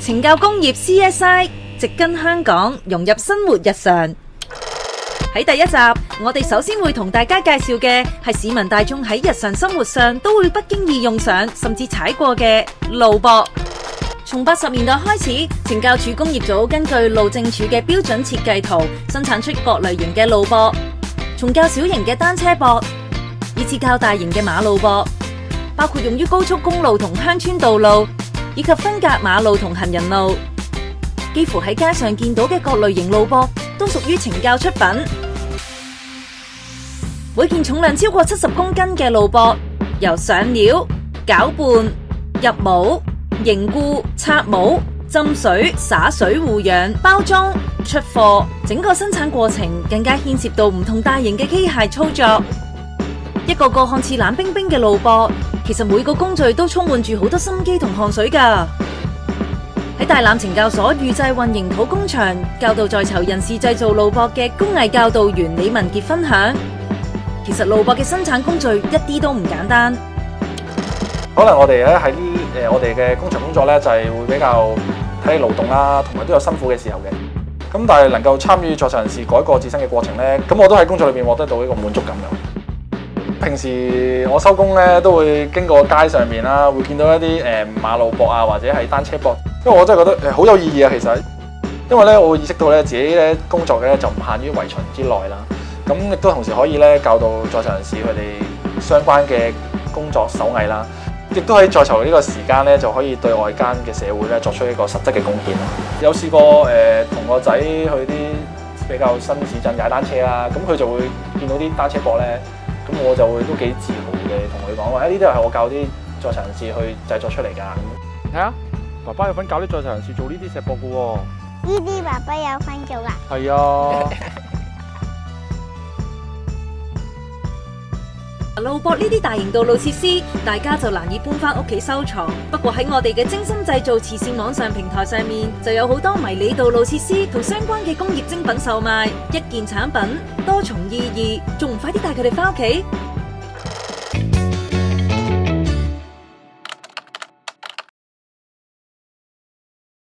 懲教工業 CSI 植根香港，融入生活日常。喺第一集，我哋首先會同大家介紹嘅係市民大眾喺日常生活上都會不經意用上，甚至踩過嘅路壆。從80年代開始，懲教署工業組根據路政署嘅標準設計圖，生產出各類型嘅路壆，從較小型嘅單車壆，以至較大型嘅馬路壆，包括用於高速公路同鄉村道路，以及分隔馬路同行人路。幾乎喺街上見到嘅各類型路壆都屬於懲教出品。每件重量超過70公斤嘅路壆，由上料、攪拌、入模、凝固、拆模、浸水、灑水護養、包裝、出貨，整個生產過程更加牽涉到唔同大型嘅機械操作。一個個看似冷冰冰嘅路壆，其實每個工序都充滿住好多心機同汗水㗎。喺大欖懲教所預製混凝土工場教導在囚人士製造路壆嘅工藝教導員李文傑分享，其實路壆嘅生產工序一啲都唔簡單。可能我哋咧喺我哋嘅工場工作咧，就係會比較體力勞動啦，同埋都有辛苦嘅時候嘅。咁但係能夠參與在囚人士改過自身嘅過程咧，咁我都喺工作裏邊獲得到一個滿足感嘅。平時我收工咧都會經過街上面啦，會見到一啲馬路壆啊，或者係單車壆，因為我真係覺得好有意義啊。其實，因為咧我會意識到咧自己咧工作咧就唔限於圍牆之內啦。咁亦都同時可以咧教導在囚人士佢哋相關嘅工作手藝啦，亦都喺在囚呢個時間咧就可以對外間嘅社會咧作出一個實質嘅貢獻。有試過同個仔去啲比較新市鎮踩單車啦，咁佢就會見到啲單車壆咧，咁我就會都幾自豪嘅同佢講話，呢啲係我教啲在囚人士去製作出嚟㗎。睇下，爸爸有份教啲在囚人士做呢啲石壆㗎喎。呢啲爸爸有份做㗎？係啊。路壆呢啲大型道路設施，大家就難以搬翻屋企收藏。不過喺我哋嘅精心製造慈善網上平台上面，就有好多迷你道路設施同相關嘅工業精品售賣。一件產品，多重意義，仲唔快啲帶佢哋翻屋企？